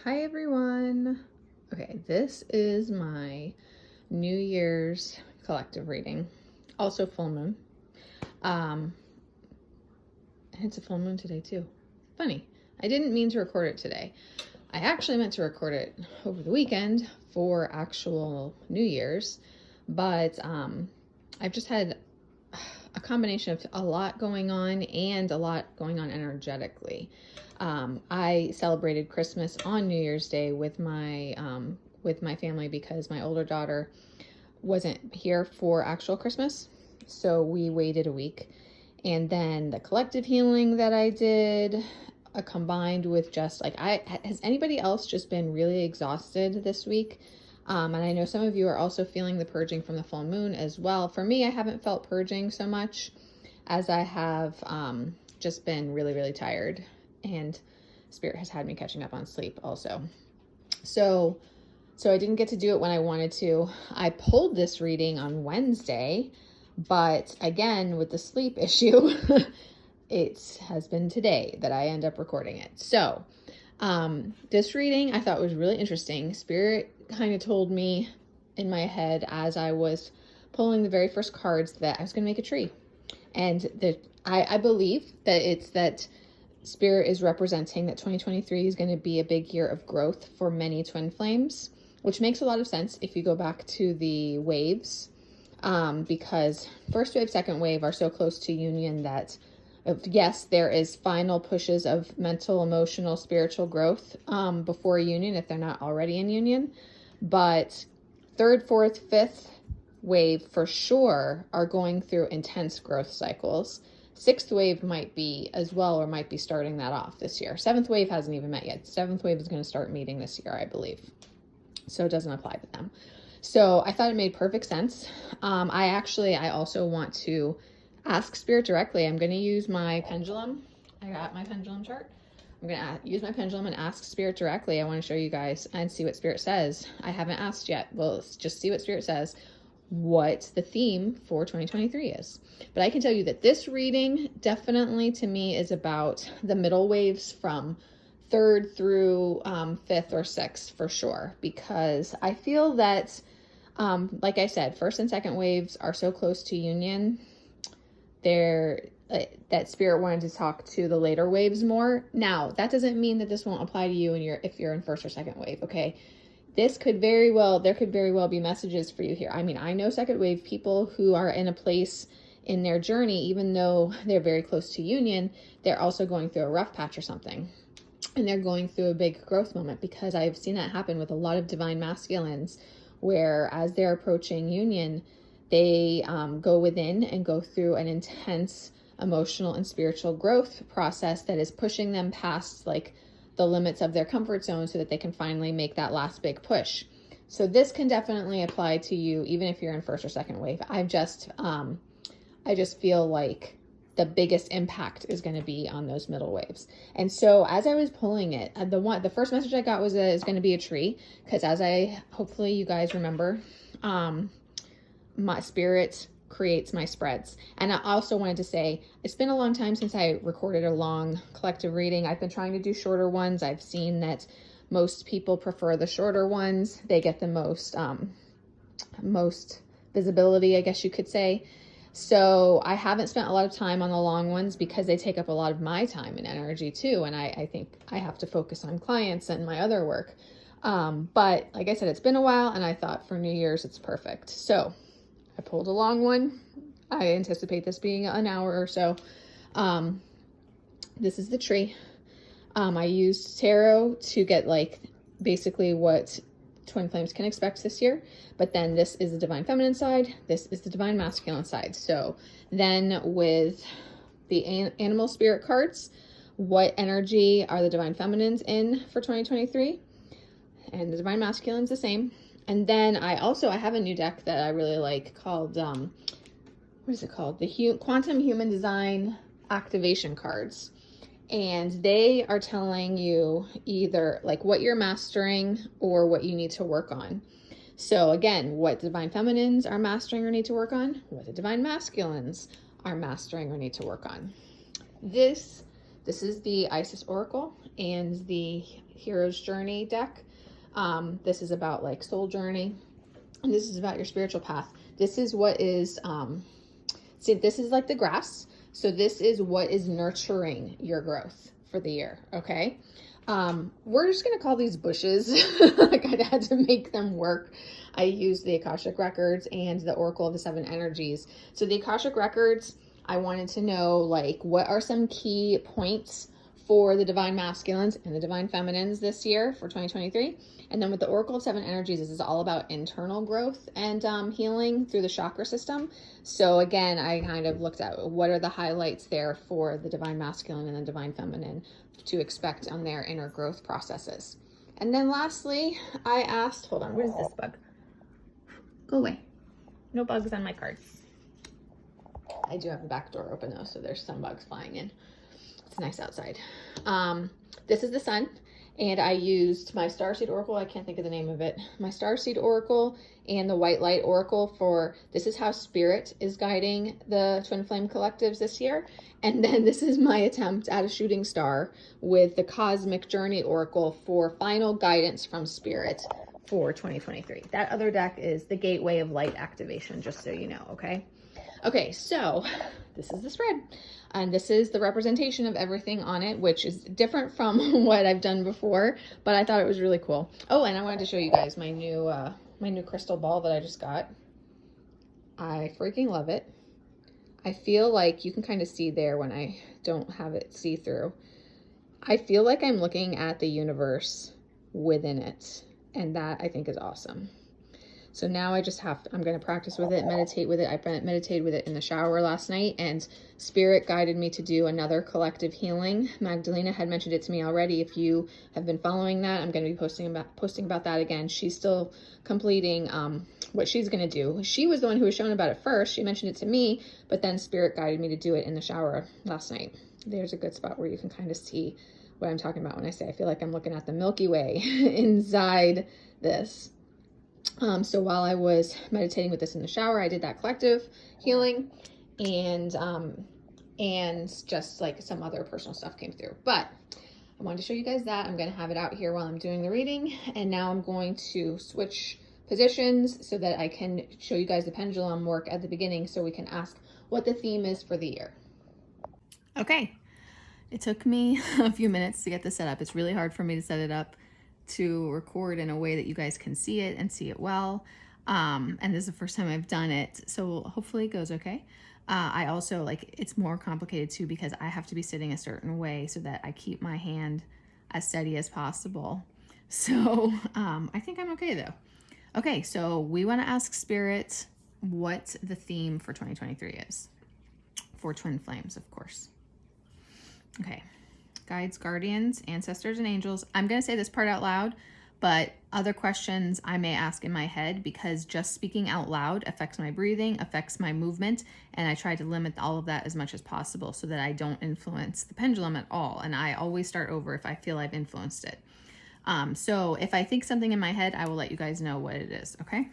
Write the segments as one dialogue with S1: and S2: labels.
S1: Hi everyone. Okay, this is my New Year's collective reading. Also full moon. And it's a full moon today too. Funny. I didn't mean to record it today. I actually meant to record it over the weekend for actual New Year's, but I've just had a combination of a lot going on and a lot going on energetically. I celebrated Christmas on New Year's Day with my family because my older daughter wasn't here for actual Christmas, so we waited a week. And then the collective healing that I did, combined with just like has anybody else just been really exhausted this week? And I know some of you are also feeling the purging from the full moon as well. For me, I haven't felt purging so much as I have just been really, really tired. And Spirit has had me catching up on sleep also. So I didn't get to do it when I wanted to. I pulled this reading on Wednesday, but again, with the sleep issue, it has been today that I end up recording it. So this reading I thought was really interesting. Spirit kind of told me in my head as I was pulling the very first cards that I was going to make a tree. And I believe that it's that Spirit is representing that 2023 is going to be a big year of growth for many twin flames, which makes a lot of sense if you go back to the waves, because first wave, second wave are so close to union that yes, there is final pushes of mental, emotional, spiritual growth before union if they're not already in union. But third, fourth, fifth wave for sure are going through intense growth cycles. Sixth wave might be as well, or might be starting that off this year. Seventh wave hasn't even met yet. Seventh wave is going to start meeting this year, I believe. So it doesn't apply to them. So I thought it made perfect sense. I also want to ask Spirit directly. I'm going to use my pendulum. I got my pendulum chart. I'm going to use my pendulum and ask Spirit directly. I want to show you guys and see what Spirit says. I haven't asked yet. Well, let's just see what Spirit says, what the theme for 2023 is. But I can tell you that this reading definitely to me is about the middle waves from third through fifth or sixth for sure, because I feel that, like I said, first and second waves are so close to union. That Spirit wanted to talk to the later waves more. Now, that doesn't mean that this won't apply to you if you're in first or second wave, okay? There could very well be messages for you here. I mean, I know second wave people who are in a place in their journey, even though they're very close to union, they're also going through a rough patch or something. And they're going through a big growth moment, because I've seen that happen with a lot of divine masculines, where as they're approaching union, they go within and go through an intense emotional and spiritual growth process that is pushing them past like the limits of their comfort zone so that they can finally make that last big push. So this can definitely apply to you even if you're in first or second wave. I just feel like the biggest impact is going to be on those middle waves. And so as I was pulling it, the first message I got was that it's going to be a tree, because hopefully you guys remember, my Spirit creates my spreads. And I also wanted to say, it's been a long time since I recorded a long collective reading. I've been trying to do shorter ones. I've seen that most people prefer the shorter ones. They get the most visibility, I guess you could say. So I haven't spent a lot of time on the long ones because they take up a lot of my time and energy too. And I think I have to focus on clients and my other work. But like I said, it's been a while, and I thought for New Year's, it's perfect. So I pulled a long one. I anticipate this being an hour or so. This is the tree. I used tarot to get like basically what twin flames can expect this year, but then this is the divine feminine side, this is the divine masculine side. So then with the animal spirit cards, what energy are the divine feminines in for 2023, and the divine masculine's the same. And then I have a new deck that I really like called what is it called, the Quantum Human Design Activation Cards. And they are telling you either like what you're mastering or what you need to work on. So again, what divine feminines are mastering or need to work on, what the divine masculines are mastering or need to work on. This This is the Isis Oracle and the Hero's Journey deck. This is about like soul journey, and this is about your spiritual path. This is what is, see, this is like the grass. So this is what is nurturing your growth for the year, okay? We're just gonna call these bushes. Like I had to make them work. I used the Akashic Records and the Oracle of the Seven Energies. So the Akashic Records, I wanted to know like what are some key points for the Divine Masculines and the Divine Feminines this year for 2023. And then with the Oracle of Seven Energies, this is all about internal growth and healing through the chakra system. So again, I kind of looked at what are the highlights there for the Divine Masculine and the Divine Feminine to expect on their inner growth processes. And then lastly, I asked, hold on, where's this bug? Go away. No bugs on my cards. I do have the back door open though, so there's some bugs flying in. It's nice outside. This is the sun, and I used my Starseed Oracle. I can't think of the name of it. My Starseed Oracle and the White Light Oracle for this is how Spirit is guiding the Twin Flame Collectives this year. And then this is my attempt at a shooting star with the Cosmic Journey Oracle for final guidance from Spirit for 2023. That other deck is the Gateway of Light Activation, just so you know, okay? Okay, so this is the spread, and this is the representation of everything on it, which is different from what I've done before, but I thought it was really cool. Oh, and I wanted to show you guys my new crystal ball that I just got. I freaking love it. I feel like you can kind of see there when I don't have it see-through. I feel like I'm looking at the universe within it, and that I think is awesome. So now I just I'm going to practice with it, meditate with it. I meditated with it in the shower last night, and Spirit guided me to do another collective healing. Magdalena had mentioned it to me already. If you have been following that, I'm going to be posting about that again. She's still completing what she's going to do. She was the one who was shown about it first. She mentioned it to me, but then Spirit guided me to do it in the shower last night. There's a good spot where you can kind of see what I'm talking about when I say I feel like I'm looking at the Milky Way inside this. So while I was meditating with this in the shower, I did that collective healing, and just like some other personal stuff came through. But I wanted to show you guys that. I'm going to have it out here while I'm doing the reading, and now I'm going to switch positions so that I can show you guys the pendulum work at the beginning so we can ask what the theme is for the year. Okay, it took me a few minutes to get this set up. It's really hard for me to set it up to record in a way that you guys can see it and see it well. And this is the first time I've done it, so hopefully it goes okay. I also, like, it's more complicated too because I have to be sitting a certain way so that I keep my hand as steady as possible. So I think I'm okay though. Okay, so we want to ask Spirit what the theme for 2023 is. For Twin Flames, of course. Okay. Guides, guardians, ancestors, and angels. I'm going to say this part out loud, but other questions I may ask in my head because just speaking out loud affects my breathing, affects my movement, and I try to limit all of that as much as possible so that I don't influence the pendulum at all. And I always start over if I feel I've influenced it. So if I think something in my head, I will let you guys know what it is, okay?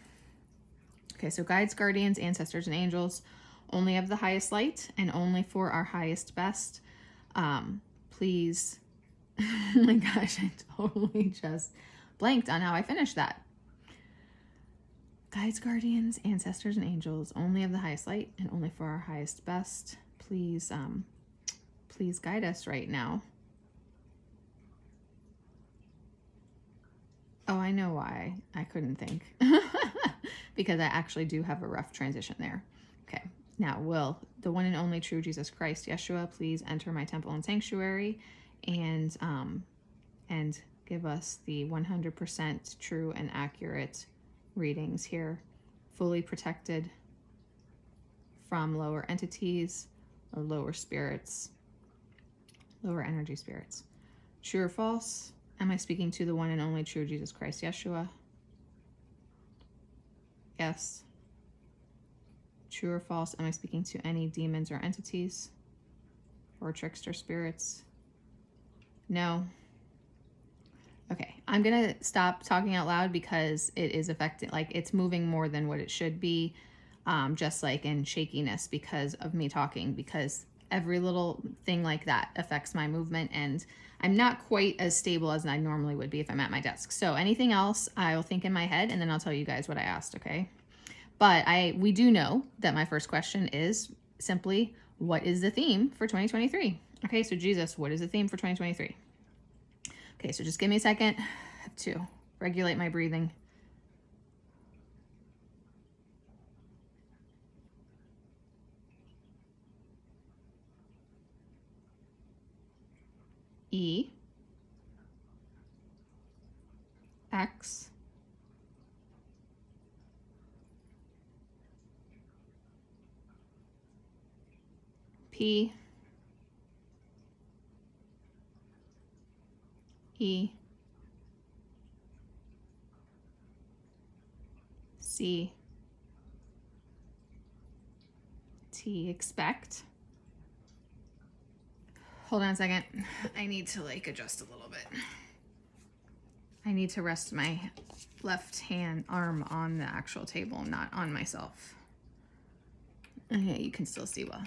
S1: Okay, so guides, guardians, ancestors, and angels, only of the highest light and only for our highest best. Please, oh my gosh, I totally just blanked on how I finished that. Guides, guardians, ancestors, and angels, only of the highest light and only for our highest best. Please, please guide us right now. Oh, I know why I couldn't think. Because I actually do have a rough transition there. Okay. Now, will the one and only true Jesus Christ, Yeshua, please enter my temple and sanctuary and give us the 100% true and accurate readings here, fully protected from lower entities or lower spirits, lower energy spirits. True or false? Am I speaking to the one and only true Jesus Christ, Yeshua? Yes. True or false? Am I speaking to any demons or entities or trickster spirits? No. Okay, I'm gonna stop talking out loud because it is affecting, like it's moving more than what it should be, just like in shakiness because of me talking, because every little thing like that affects my movement, and I'm not quite as stable as I normally would be if I'm at my desk. So anything else, I'll think in my head, and then I'll tell you guys what I asked, okay? But we do know that my first question is simply, what is the theme for 2023? Okay, so Jesus, what is the theme for 2023? Okay, so just give me a second. I have to regulate my breathing. E, X, P, E, C, T, expect. Hold on a second. I need to like adjust a little bit. I need to rest my left hand arm on the actual table, not on myself. Okay, you can still see well.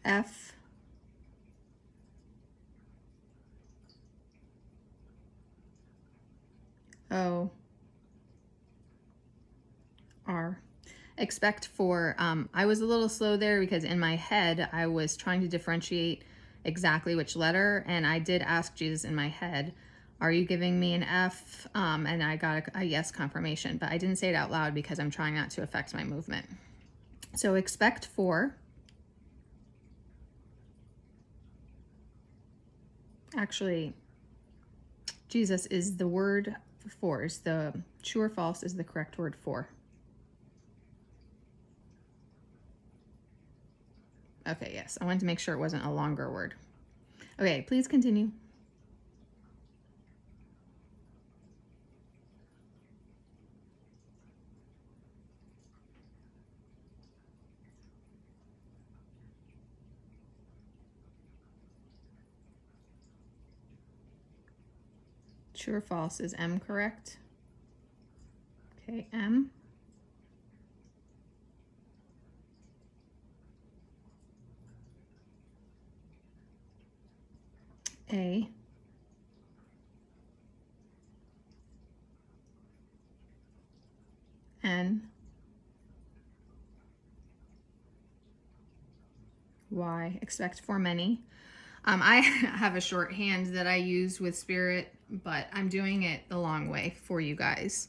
S1: F, O, R. Expect for, I was a little slow there because in my head, I was trying to differentiate exactly which letter. And I did ask Jesus in my head, are you giving me an F? And I got a yes confirmation, but I didn't say it out loud because I'm trying not to affect my movement. So expect for, actually, Jesus is the word for, is the true or false is the correct word for. Okay, yes, I wanted to make sure it wasn't a longer word. Okay, please continue. True or false, is M correct? Okay, M. A. N. Y. Expect for many. I have a shorthand that I use with Spirit, but I'm doing it the long way for you guys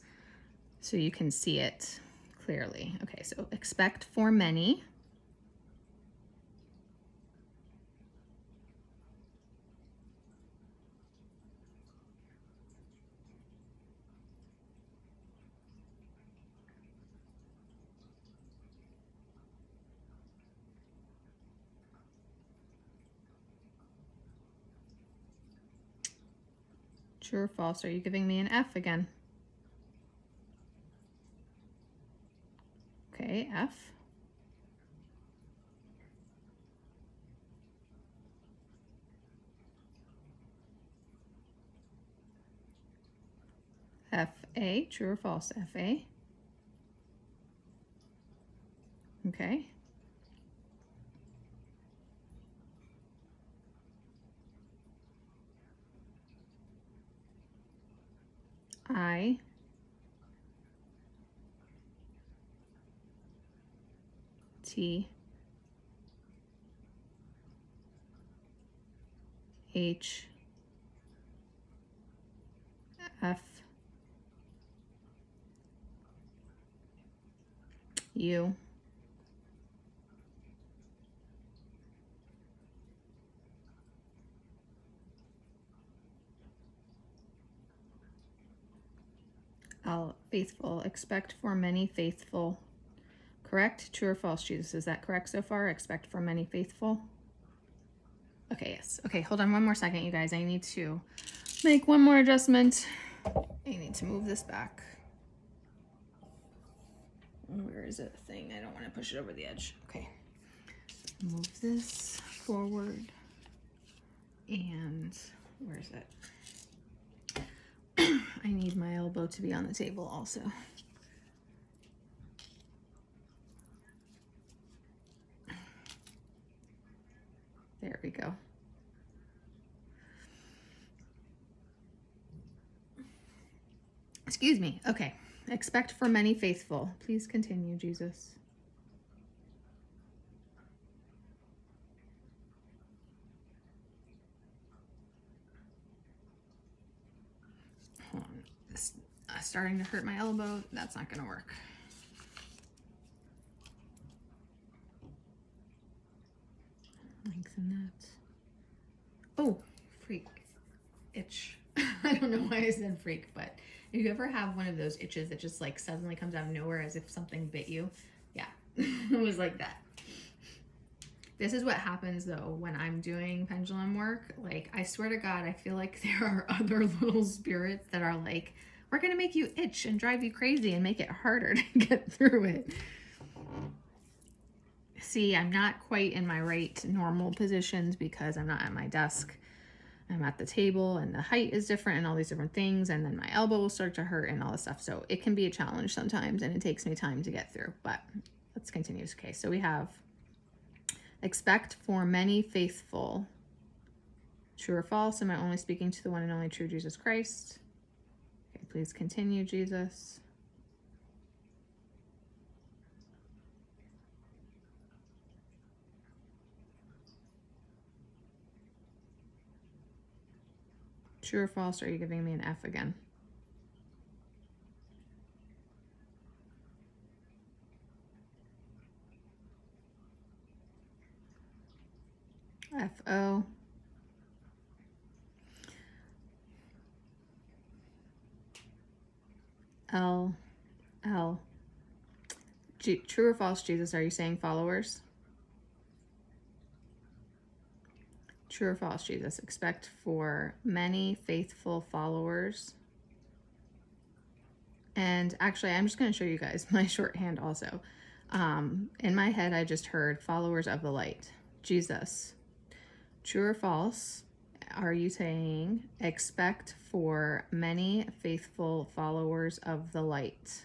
S1: so you can see it clearly. Okay, so expect for many. True or false? Are you giving me an F again? Okay, F. F-A, true or false? F-A. Okay. I. T. H. F. U. L. Faithful. Expect for many faithful. Correct? True or false, Jesus? Is that correct so far? Expect for many faithful. Okay, yes. Okay, hold on one more second, you guys. I need to make one more adjustment. I need to move this back. Where is it? Thing. I don't want to push it over the edge. Okay. Move this forward. And where is it? I need my elbow to be on the table also. There we go. Excuse me. Okay. Expect for many faithful. Please continue, Jesus. Hold on. It's starting to hurt my elbow. That's not going to work. Lengthen that. Oh, freak. Itch. I don't know why I said freak, but if you ever have one of those itches that just like suddenly comes out of nowhere as if something bit you, yeah, it was like that. This is what happens though when I'm doing pendulum work. Like, I swear to God, I feel like there are other little spirits that are like, we're gonna make you itch and drive you crazy and make it harder to get through it. See, I'm not quite in my right normal positions because I'm not at my desk. I'm at the table and the height is different and all these different things. And then my elbow will start to hurt and all this stuff. So it can be a challenge sometimes and it takes me time to get through, but let's continue. Okay, so we have expect for many faithful. True or false? Am I only speaking to the one and only true Jesus Christ? Okay, please continue, Jesus. True or false? Or are you giving me an F again? F-O. L. L. True or false, Jesus? Are you saying followers? True or false, Jesus? Expect for many faithful followers. And actually, I'm just going to show you guys my shorthand also. In my head, I just heard followers of the light. Jesus. True or false? Are you saying expect for many faithful followers of the light?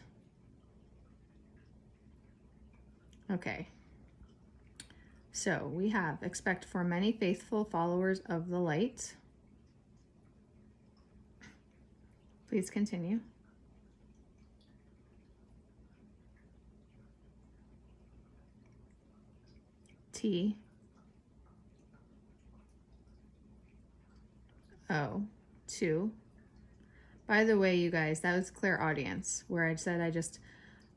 S1: Okay. So we have expect for many faithful followers of the light. Please continue. T. O. 2. By the way, you guys, that was clairaudience, where I said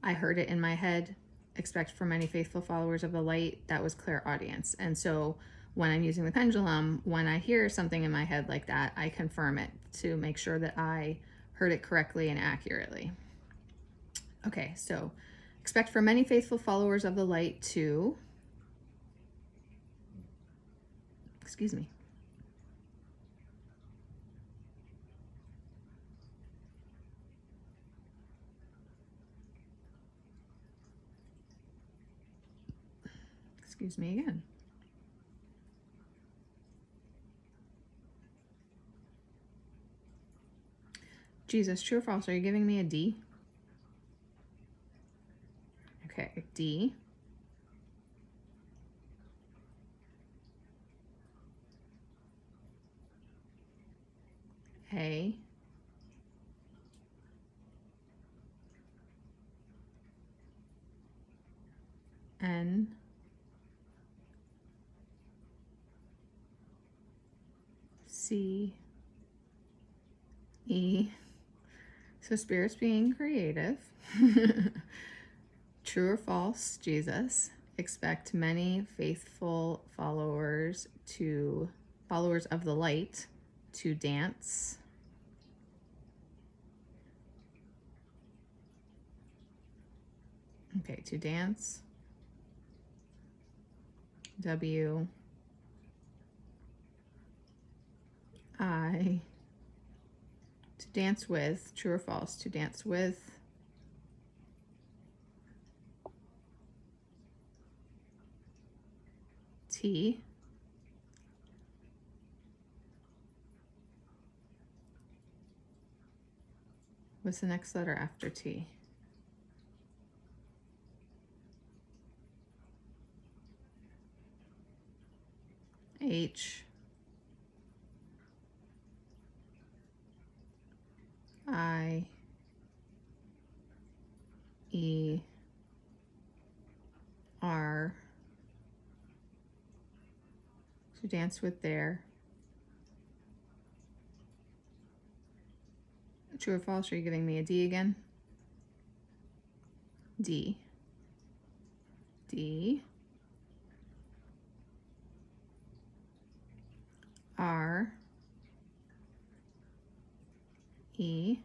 S1: I heard it in my head. Expect for many faithful followers of the light. That was clairaudience. And so when I'm using the pendulum, when I hear something in my head like that, I confirm it to make sure that I heard it correctly and accurately. Okay, so expect for many faithful followers of the light to, excuse me. Excuse me again. Jesus, true or false? Are you giving me a D? Okay, D. A. N. C. E. So spirits being creative. True or false, Jesus? Expect many faithful followers of the light to dance. Okay, to dance. W. I, to dance with, true or false, to dance with T. What's the next letter after T? H. I. E. R. To dance with there. True or false? Are you giving me a D again? D. D. R. E.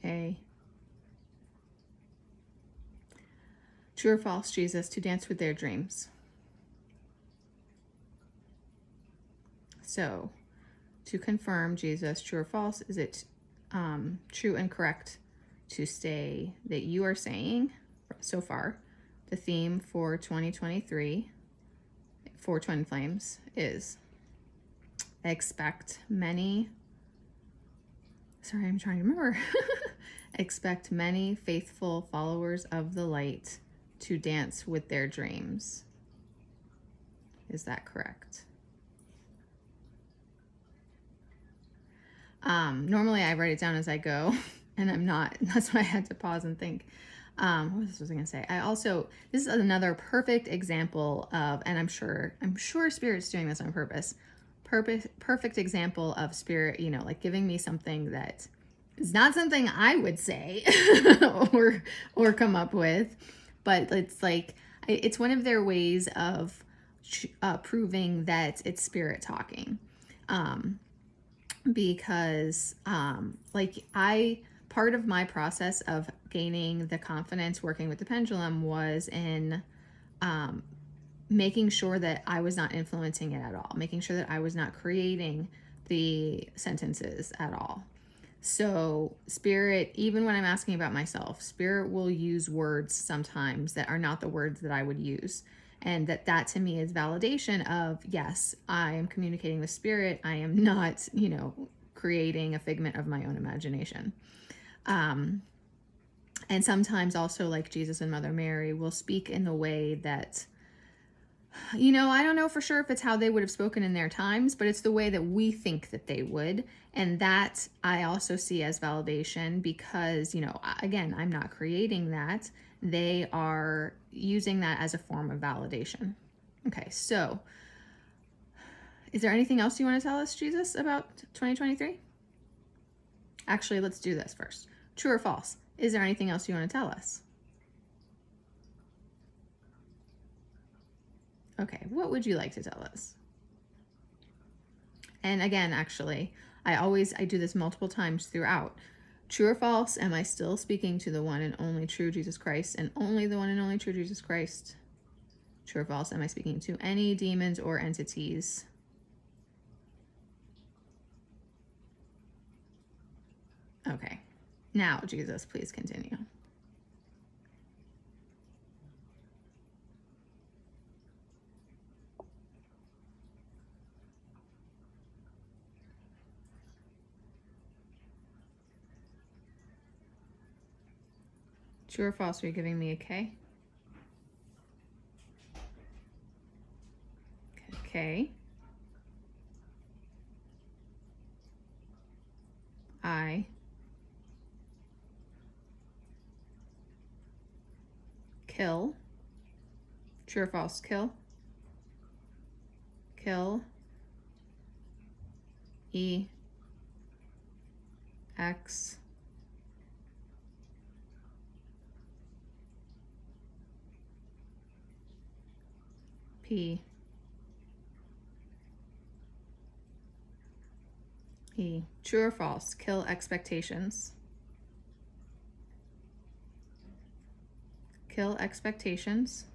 S1: A. True or false, Jesus, to dance with their dreams? So, to confirm, Jesus, true or false, is it true and correct to say that you are saying, so far, the theme for 2023 for Twin Flames is expect many, sorry, I'm trying to remember, expect many faithful followers of the light to dance with their dreams. Is that correct? Normally I write it down as I go, and I'm not. That's why I had to pause and think. What was I going to say? This is another perfect example of, and I'm sure Spirit's doing this on purpose. Perfect example of Spirit, like giving me something that is not something I would say or come up with, but it's like, it's one of their ways of proving that it's Spirit talking. Because part of my process of gaining the confidence working with the pendulum was in making sure that I was not influencing it at all, making sure that I was not creating the sentences at all. So Spirit, even when I'm asking about myself, Spirit will use words sometimes that are not the words that I would use. And that to me is validation of, yes, I am communicating with Spirit. I am not, creating a figment of my own imagination. And sometimes also, like Jesus and Mother Mary will speak in the way that, I don't know for sure if it's how they would have spoken in their times, but it's the way that we think that they would. And that I also see as validation because, again, I'm not creating that. They are using that as a form of validation. Okay, so is there anything else you want to tell us, Jesus, about 2023? Actually, let's do this first. True or false? Is there anything else you want to tell us? Okay, what would you like to tell us? And again, actually, I do this multiple times throughout. True or false, am I still speaking to the one and only true Jesus Christ and only the one and only true Jesus Christ? True or false, am I speaking to any demons or entities? Okay. Now, Jesus, please continue. True or false, are you giving me a K? K. I. Kill. True or false, kill? Kill. E. X. P. E. True or false, kill expectations? Kill expectations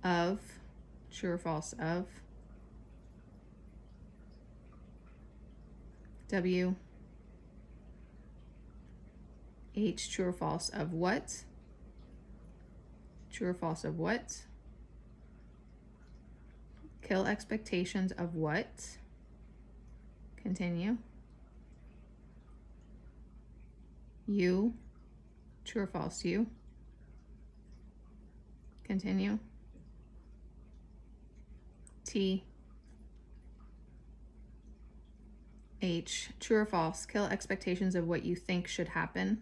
S1: of true or false of. W, H, true or false of what? True or false of what? Kill expectations of what? Continue. U, true or false, you? Continue. T, H, true or false, kill expectations of what you think should happen.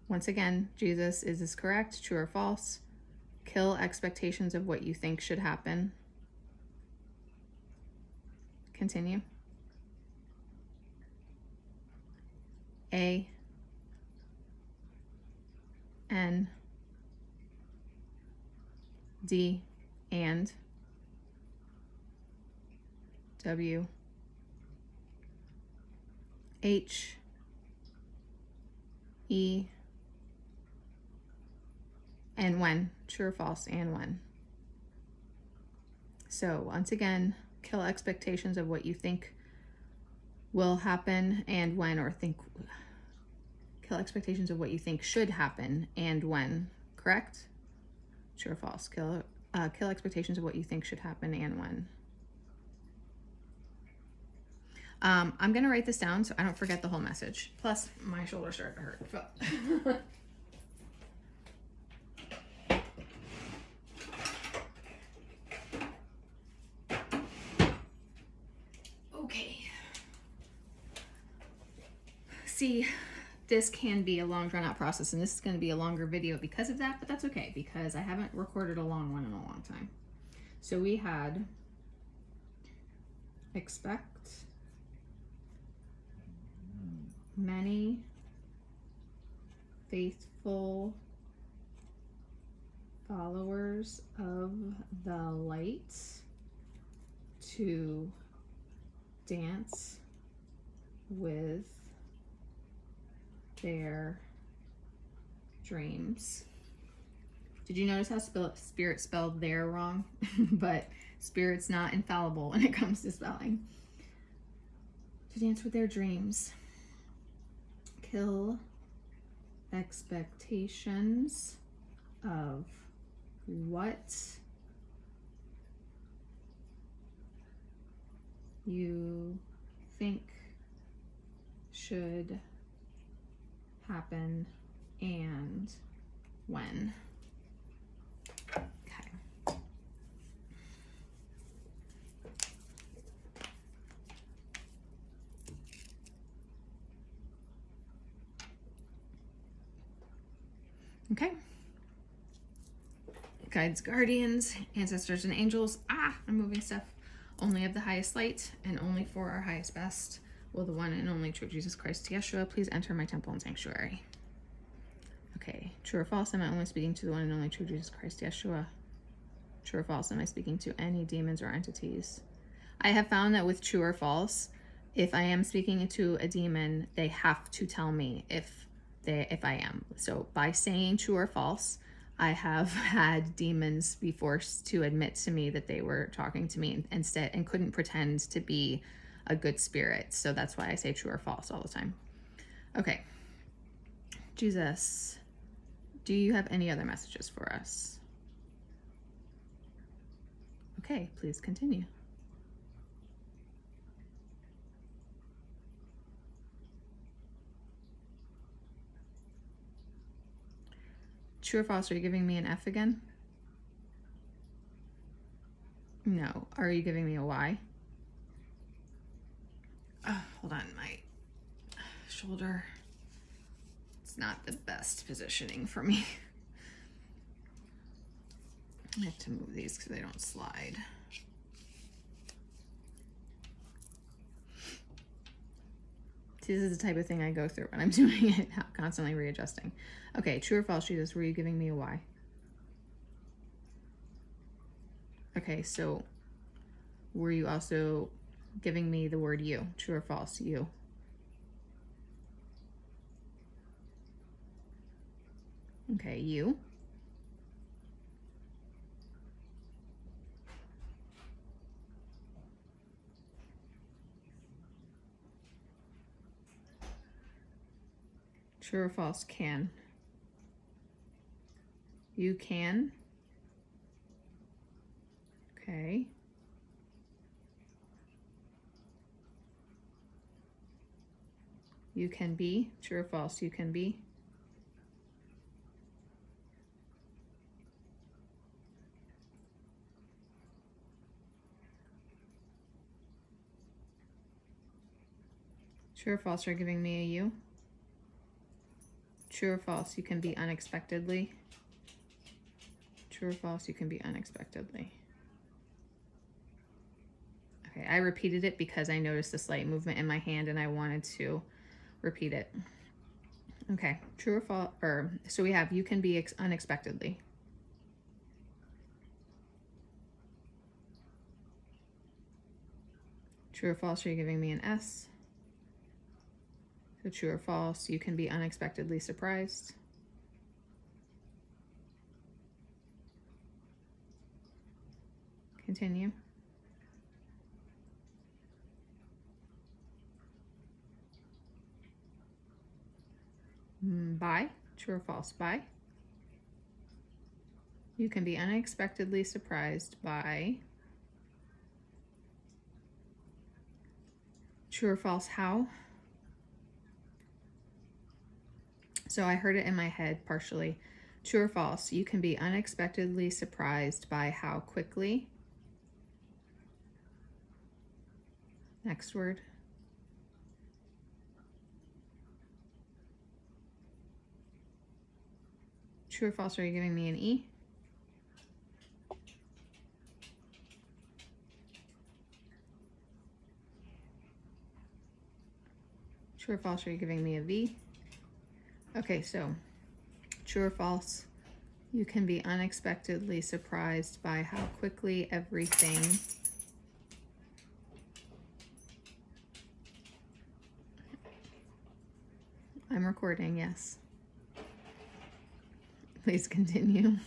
S1: Once again, Jesus, is this correct? True or false? Kill expectations of what you think should happen. Continue. A, N, D, and W, H, E, and when. True or false, and when. So once again, kill expectations of what you think will happen and when, or kill expectations of what you think should happen and when. Correct? True or false? Kill expectations of what you think should happen and when. I'm gonna write this down so I don't forget the whole message. Plus, my shoulder started to hurt. Okay. See, this can be a long drawn out process, and this is going to be a longer video because of that, but that's okay because I haven't recorded a long one in a long time. So we had expect many faithful followers of the light to dance with their dreams. Did you notice how Spirit spelled there wrong? But Spirit's not infallible when it comes to spelling. To dance with their dreams. Kill expectations of what you think should happen and when. Okay. Okay. Guides, guardians, ancestors, and angels. I'm moving stuff. Only of the highest light and only for our highest best will the one and only true Jesus Christ, Yeshua, please enter my temple and sanctuary. Okay, true or false, am I only speaking to the one and only true Jesus Christ, Yeshua? True or false, am I speaking to any demons or entities? I have found that with true or false, if I am speaking to a demon, they have to tell me if I am. So by saying true or false, I have had demons be forced to admit to me that they were talking to me instead and couldn't pretend to be a good spirit. So that's why I say true or false all the time. Okay. Jesus, do you have any other messages for us? Okay, please continue. True or false, are you giving me an F again? No. Are you giving me a Y? Hold on, my shoulder. It's not the best positioning for me. I have to move these because they don't slide. See, this is the type of thing I go through when I'm doing it, constantly readjusting. Okay, true or false, Jesus, were you giving me a Y? Okay, so were you also giving me the word you? True or false, you? Okay, you. True or false? Can. You can. Okay. You can be. True or false? You can be. True or false? You're giving me a you. True or false? You can be unexpectedly. True or false? You can be unexpectedly. Okay, I repeated it because I noticed a slight movement in my hand and I wanted to repeat it. Okay, true or false? Or so we have you can be unexpectedly. True or false? Are you giving me an S? So true or false? You can be unexpectedly surprised. Continue. By. True or false? By. You can be unexpectedly surprised by. True or false? How? So I heard it in my head partially. True or false? You can be unexpectedly surprised by how quickly. Next word. True or false? Are you giving me an E? True or false? Are you giving me a V? Okay, so true or false? You can be unexpectedly surprised by how quickly everything. I'm recording, yes. Please continue.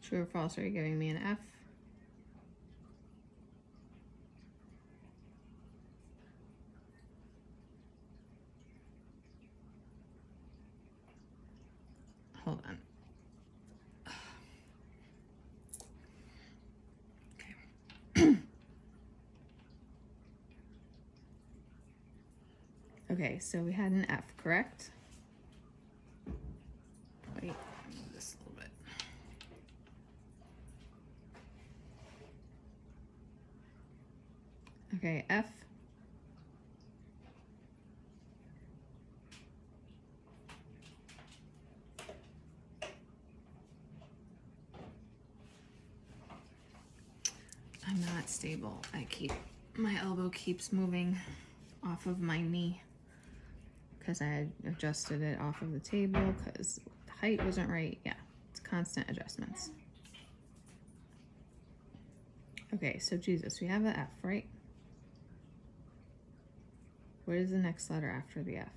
S1: True or false? Are you giving me an F? Hold on. Okay. Okay, so we had an F, correct? Wait, move this a little bit. Okay, F. I'm not stable. My elbow keeps moving off of my knee because I had adjusted it off of the table because the height wasn't right. Yeah, it's constant adjustments. Okay, so Jesus, we have an F, right? What is the next letter after the F?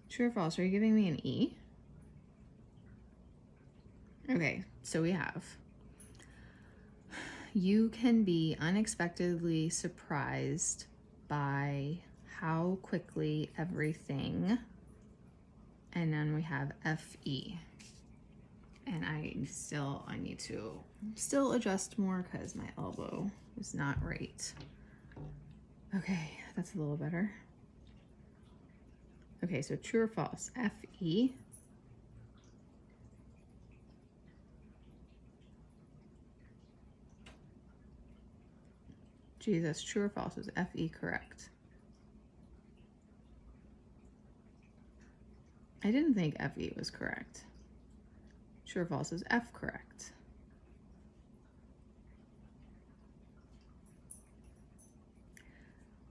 S1: True or false? Are you giving me an E? Okay, so we have you can be unexpectedly surprised by how quickly everything, and then we have FE. And I need to still adjust more because my elbow is not right. Okay, that's a little better. Okay, so true or false? FE. Jesus, true or false? Is FE correct? I didn't think FE was correct. True or false? Is F correct?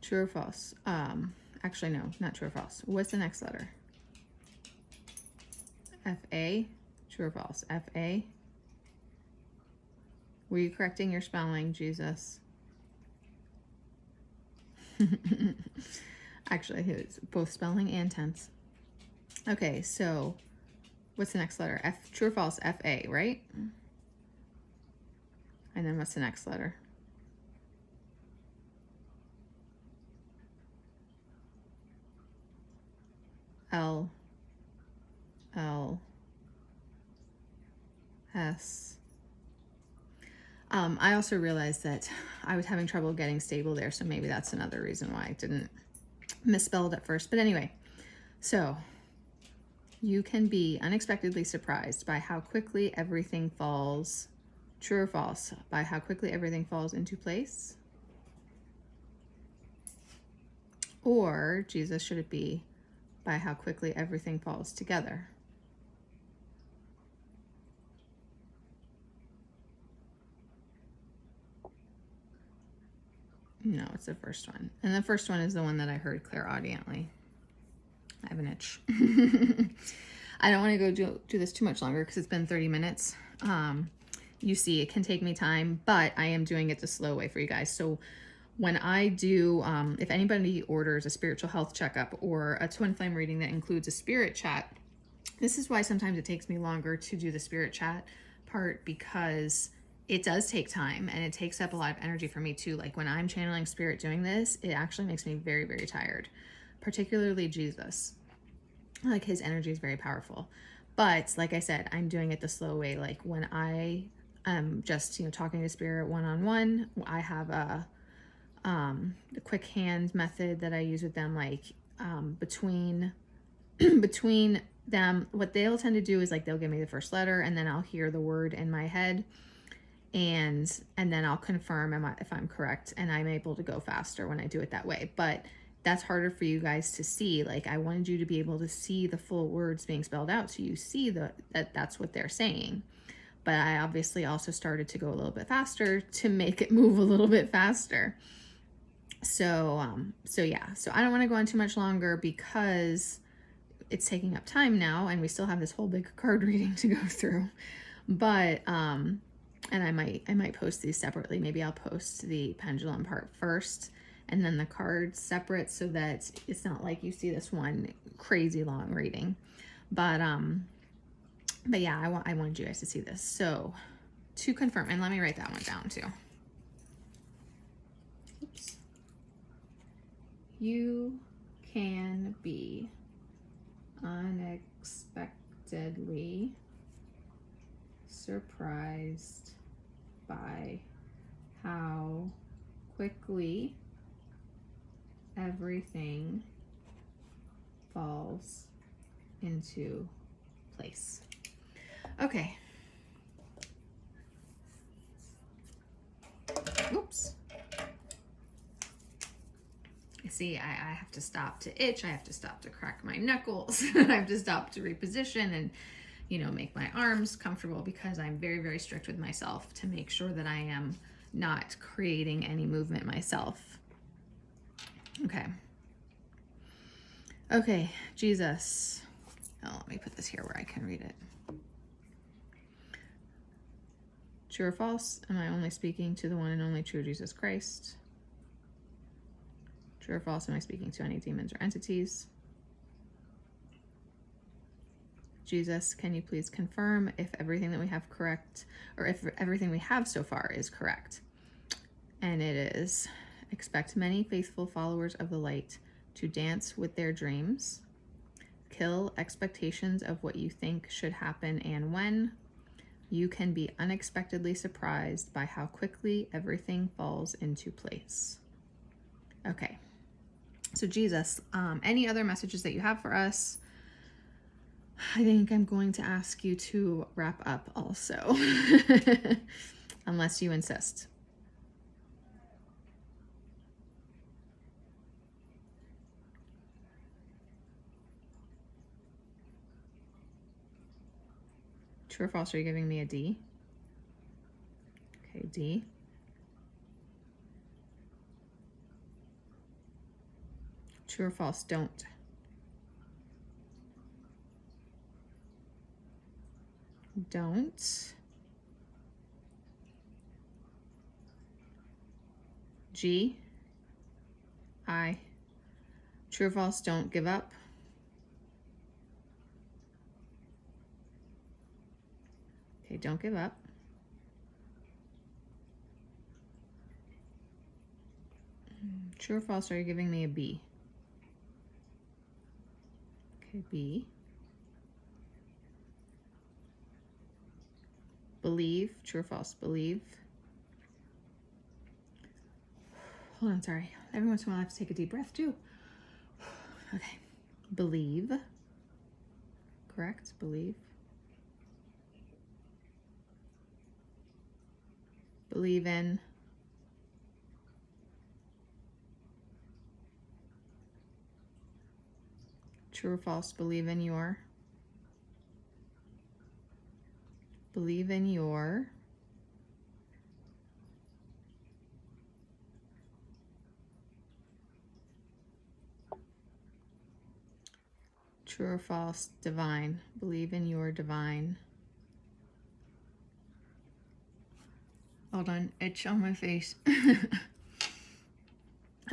S1: True or false? Actually, no, not true or false. What's the next letter? FA. True or false? FA. Were you correcting your spelling, Jesus? Actually, it was both spelling and tense. Okay, so what's the next letter? F, true or false? F-A, right? And then what's the next letter? L, L, S. I also realized that I was having trouble getting stable there, so maybe that's another reason why I didn't misspell it at first. But anyway, so you can be unexpectedly surprised by how quickly everything falls, true or false, by how quickly everything falls into place. Or, Jesus, should it be by how quickly everything falls together? No, it's the first one. And the first one is the one that I heard clairaudiently. I have an itch. I don't want to go do this too much longer because it's been 30 minutes. You see, it can take me time, but I am doing it the slow way for you guys. So when I do, if anybody orders a spiritual health checkup or a twin flame reading that includes a spirit chat, this is why sometimes it takes me longer to do the spirit chat part, because it does take time and it takes up a lot of energy for me too. Like when I'm channeling spirit doing this, it actually makes me very, very tired, particularly Jesus. Like his energy is very powerful. But like I said, I'm doing it the slow way. Like when I am just, talking to spirit one-on-one, I have the quick hand method that I use with them, like between them, what they'll tend to do is like they'll give me the first letter and then I'll hear the word in my head, and then I'll confirm if I'm correct, and I'm able to go faster when I do it that way. But that's harder for you guys to see. Like I wanted you to be able to see the full words being spelled out, so you see that's what they're saying. But I obviously also started to go a little bit faster to make it move a little bit faster. So yeah, so I don't want to go on too much longer because it's taking up time now and we still have this whole big card reading to go through. But and I might post these separately. Maybe I'll post the pendulum part first and then the cards separate, so that it's not like you see this one crazy long reading. But yeah, I wanted you guys to see this. So to confirm, and let me write that one down too. Oops. You can be unexpectedly surprised by how quickly everything falls into place. Okay. Oops. See, I have to stop to itch. I have to stop to crack my knuckles. I have to stop to reposition and, make my arms comfortable, because I'm very, very strict with myself to make sure that I am not creating any movement myself. Okay. Okay, Jesus. Oh, let me put this here where I can read it. True or false? Am I only speaking to the one and only true Jesus Christ? True or false? Am I speaking to any demons or entities? Jesus, can you please confirm if everything that we have correct, or if everything we have so far is correct? And it is. Expect many faithful followers of the light to dance with their dreams. Kill expectations of what you think should happen and when. You can be unexpectedly surprised by how quickly everything falls into place. Okay. So Jesus, any other messages that you have for us? I think I'm going to ask you to wrap up also, unless you insist. True or false, are you giving me a D? Okay, D. True or false, don't. Don't. G, I. True or false, don't give up. Okay, don't give up. True or false, are you giving me a B? Okay, B. Believe, true or false, believe. Hold on, sorry. Every once in a while I have to take a deep breath too. Okay, believe. Correct, believe. Believe in. True or false, believe in your. Believe in your. True or false, divine. Believe in your divine. Hold on, itch on my face.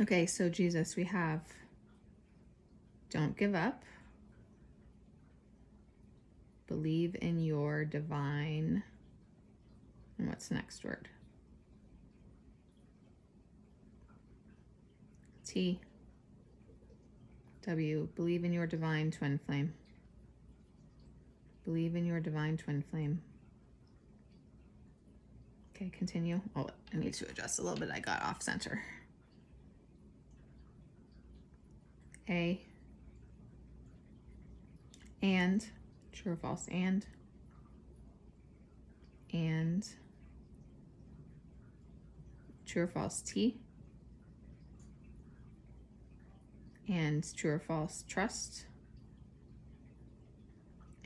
S1: Okay, so Jesus, we have don't give up. Believe in your divine. And what's the next word? T. W. Believe in your divine twin flame. Believe in your divine twin flame. Okay, continue. Oh, I need to adjust a little bit. I got off center. A. And. True or false? And. True or false? T. And true or false? Trust.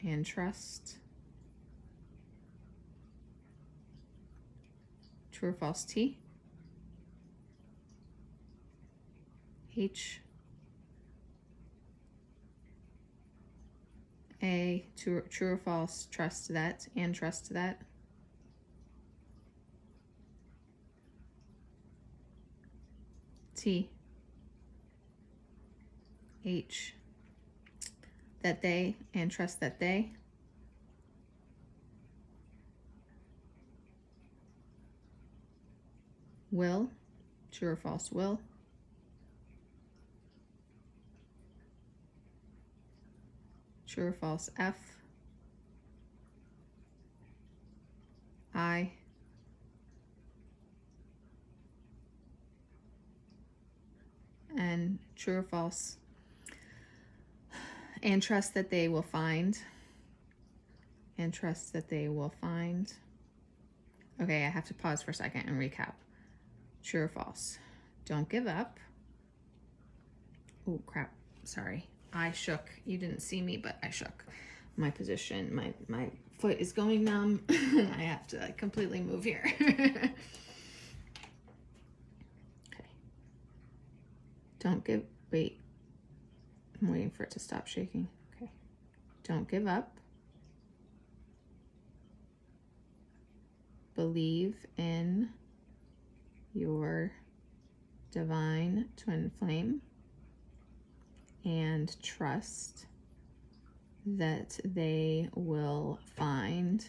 S1: And trust. True or false? T. H. A. True or false? Trust that. And trust that. T. H. That they, and trust that they. Will. True or false? Will. True or false? F. I. And true or false? And trust that they will find. And trust that they will find. Okay, I have to pause for a second and recap. True or false? Don't give up. Oh, crap. Sorry. I shook. You didn't see me, but I shook. My position, my foot is going numb. I have to completely move here. Okay. Don't give, wait. I'm waiting for it to stop shaking. Okay. Don't give up. Believe in your divine twin flame and trust that they will find.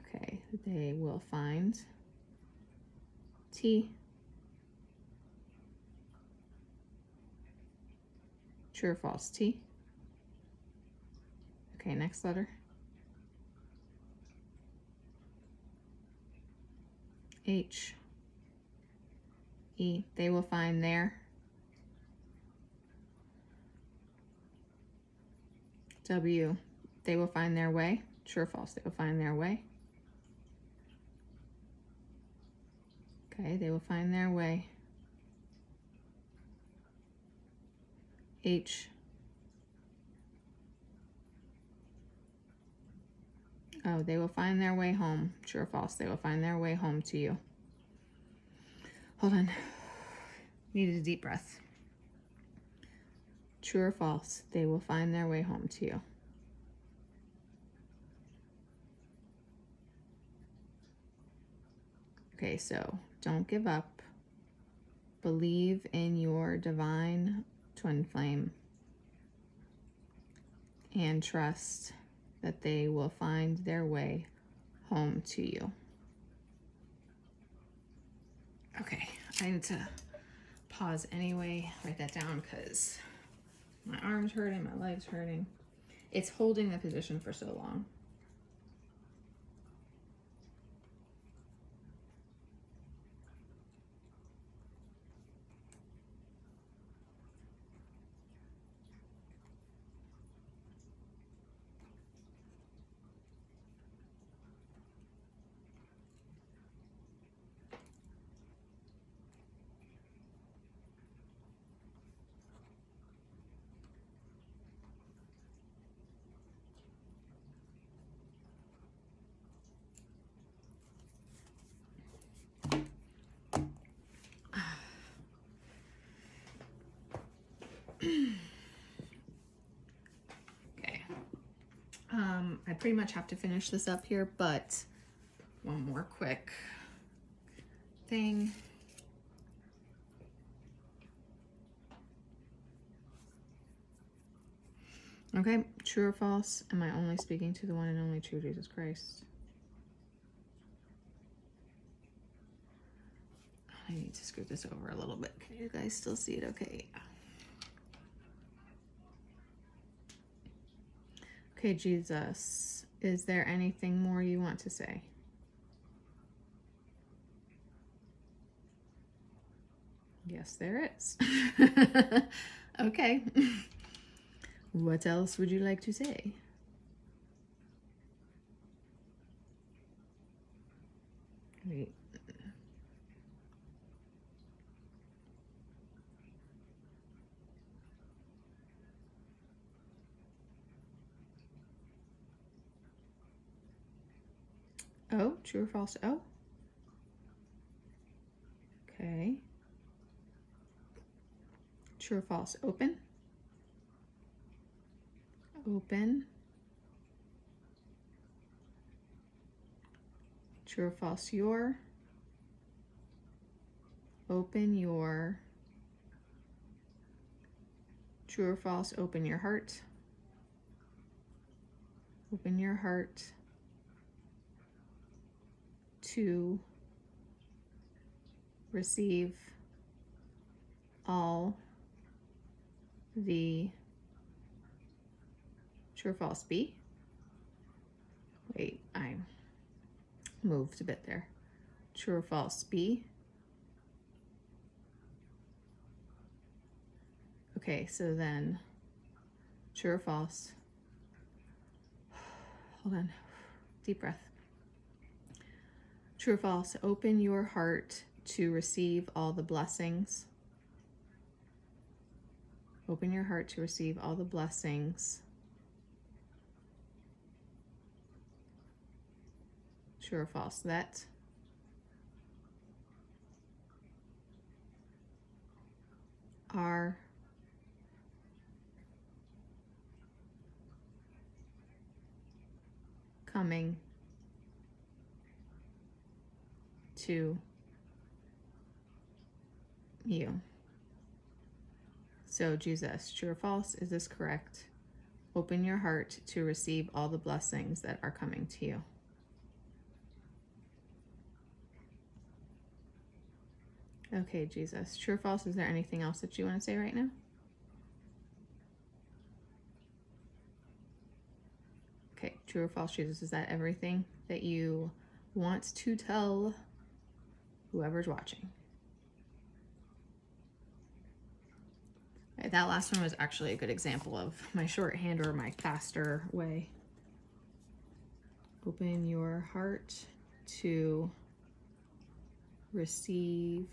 S1: Okay, they will find. T. True or false? T. Okay, next letter. H. E. They will find their. W. They will find their way. True or false? They will find their way. Okay, they will find their way. H. Oh, they will find their way home. True or false? They will find their way home to you. Hold on. Needed a deep breath. True or false? They will find their way home to you. Okay, so don't give up. Believe in your divine twin flame and trust that they will find their way home to you. Okay, I need to pause anyway, write that down because my arm's hurting, my leg's hurting. It's holding the position for so long. Okay. I pretty much have to finish this up here, but one more quick thing. Okay, true or false? Am I only speaking to the one and only true Jesus Christ? I need to scoot this over a little bit. Can you guys still see it? Okay. Okay, Jesus, is there anything more you want to say? Yes, there is. Okay. What else would you like to say? Wait. Oh, true or false? Oh. Okay. True or false? Open. Open. True or false? Your. Open your. True or false? Open your heart. Open your heart to receive all the. True or false? Be. Wait, I moved a bit there. True or false? Be. Okay, so then true or false? Hold on. Deep breath. True or false? Open your heart to receive all the blessings. Open your heart to receive all the blessings. True or false? That are coming to you. So, Jesus, true or false? Is this correct? Open your heart to receive all the blessings that are coming to you. Okay, Jesus, true or false? Is there anything else that you want to say right now? Okay, true or false, Jesus? Is that everything that you want to tell whoever's watching? Okay, that last one was actually a good example of my shorthand or my faster way. Open your heart to receive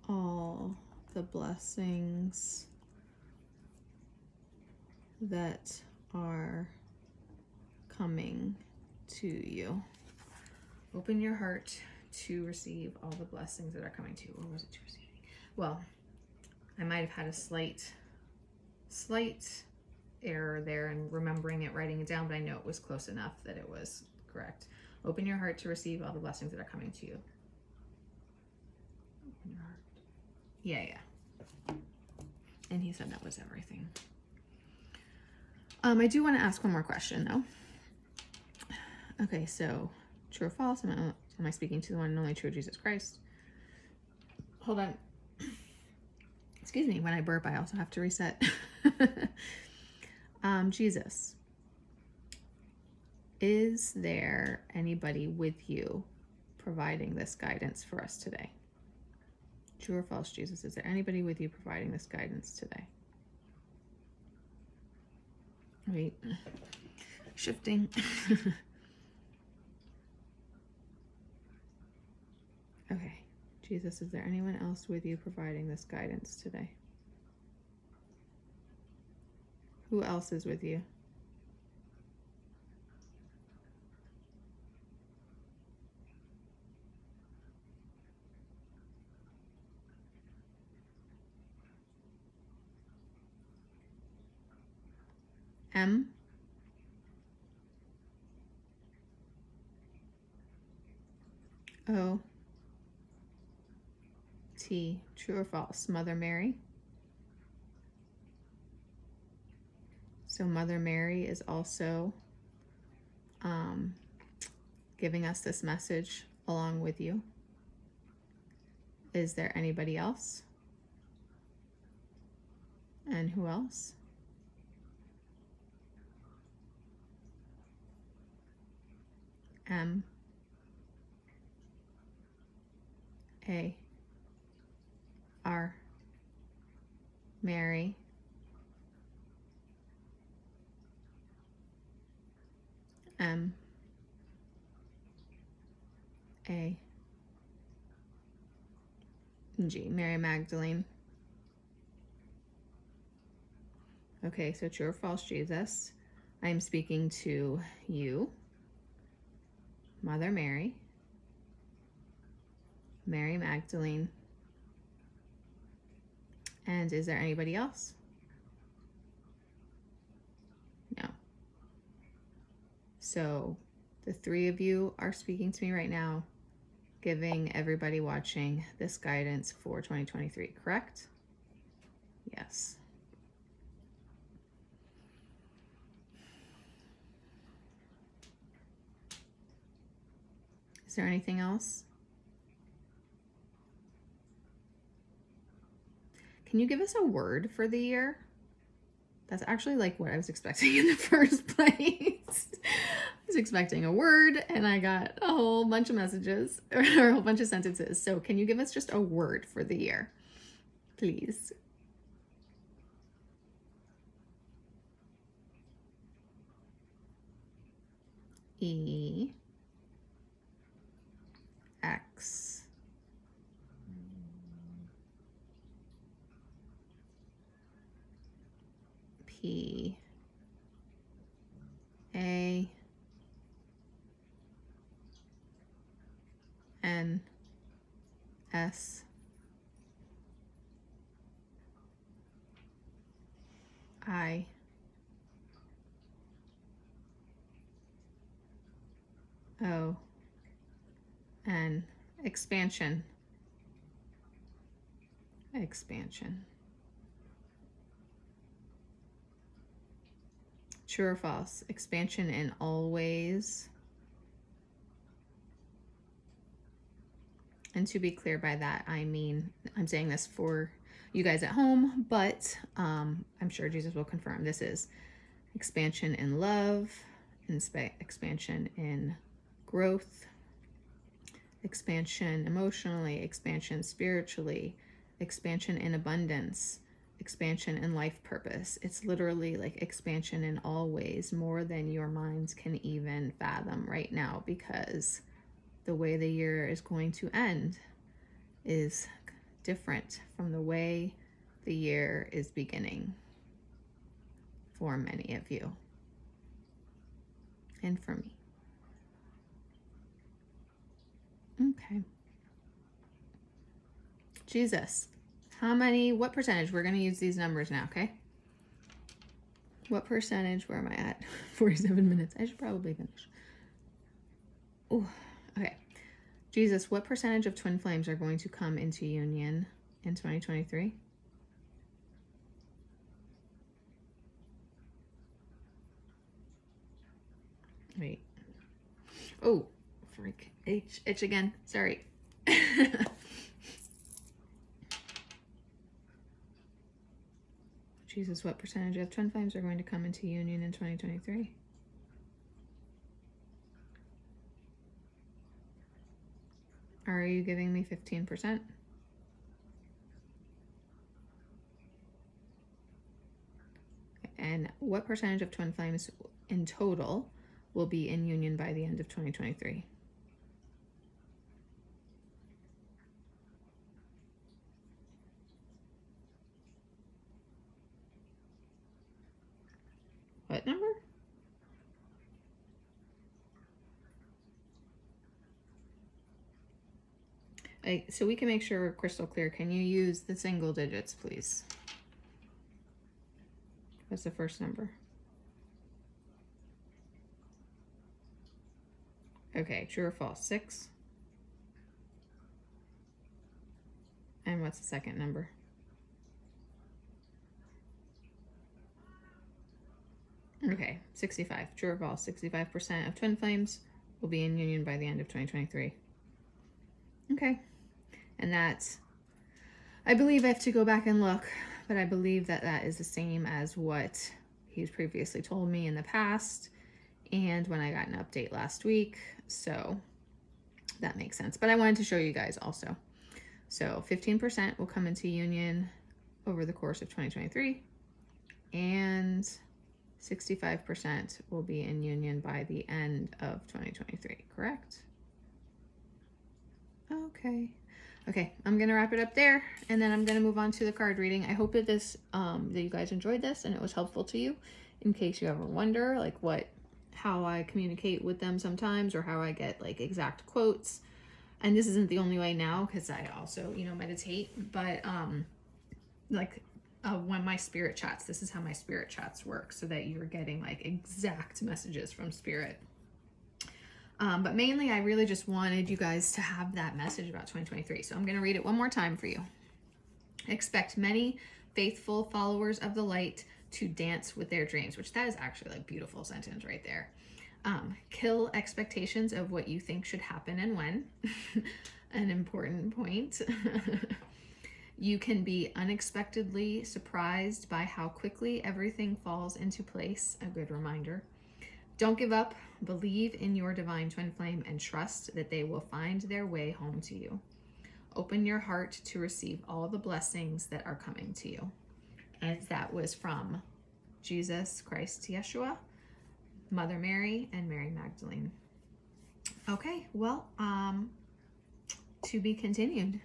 S1: all the blessings that are coming to you. Open your heart to receive all the blessings that are coming to you. Or was it to receiving? Well, I might have had a slight error there in remembering it, writing it down, but I know it was close enough that it was correct. Open your heart to receive all the blessings that are coming to you. Yeah, yeah. And he said that was everything. I do want to ask one more question though. Okay, so true or false? Am I speaking to the one and only true Jesus Christ? Hold on. Excuse me, when I burp, I also have to reset. Jesus, is there anybody with you providing this guidance for us today? True or false, Jesus? Is there anybody with you providing this guidance today? Wait. Shifting. Okay. Jesus, is there anyone else with you providing this guidance today? Who else is with you? M? O? T? True or false? Mother Mary? So Mother Mary is also giving us this message along with you. Is there anybody else? And who else? M A R Mary M A G Mary Magdalene. Okay, so true or false, Jesus? I'm speaking to you, Mother Mary, Mary Magdalene, and is there anybody else? No. So the three of you are speaking to me right now, giving everybody watching this guidance for 2023, correct? Yes. Is there anything else? Can you give us a word for the year? That's actually like what I was expecting in the first place. I was expecting a word and I got a whole bunch of messages or a whole bunch of sentences. So can you give us just a word for the year, please? E X P A N S I O N. Expansion. Expansion. True or false? Expansion in all ways. And to be clear by that, I mean, I'm saying this for you guys at home, but I'm sure Jesus will confirm this is expansion in love, expansion in growth, expansion emotionally, expansion spiritually, expansion in abundance, expansion in life purpose. It's literally like expansion in all ways, more than your minds can even fathom right now, because the way the year is going to end is different from the way the year is beginning for many of you and for me. Okay. Jesus, what percentage? We're going to use these numbers now, okay? What percentage, where am I at? 47 minutes. I should probably finish. Oh, okay. Jesus, what percentage of twin flames are going to come into union in 2023? Wait. Oh, freak. Itch again. Sorry. Jesus, what percentage of twin flames are going to come into union in 2023? Are you giving me 15%? And what percentage of twin flames in total will be in union by the end of 2023? What number? So we can make sure we're crystal clear. Can you use the single digits, please? What's the first number? Okay, true or false? 6. And what's the second number? Okay, 65. True or false? 65% of twin flames will be in union by the end of 2023. Okay. And that's, I believe I have to go back and look, but I believe that that is the same as what he's previously told me in the past and when I got an update last week. So that makes sense. But I wanted to show you guys also. So 15% will come into union over the course of 2023, and 65% will be in union by the end of 2023, correct? Okay. Okay, I'm gonna wrap it up there, and then I'm gonna move on to the card reading. I hope that this, that you guys enjoyed this and it was helpful to you, in case you ever wonder like how I communicate with them sometimes, or how I get like exact quotes. And this isn't the only way now, because I also, meditate, but when my spirit chats, this is how my spirit chats work, so that you're getting like exact messages from spirit. But mainly I really just wanted you guys to have that message about 2023. So I'm going to read it one more time for you. Expect many faithful followers of the light to dance with their dreams, which that is actually a beautiful sentence right there. Kill expectations of what you think should happen and when. An important point. You can be unexpectedly surprised by how quickly everything falls into place. A good reminder. Don't give up. Believe in your divine twin flame and trust that they will find their way home to you. Open your heart to receive all the blessings that are coming to you. And that was from Jesus Christ, Yeshua, Mother Mary, and Mary Magdalene. Okay, well, to be continued.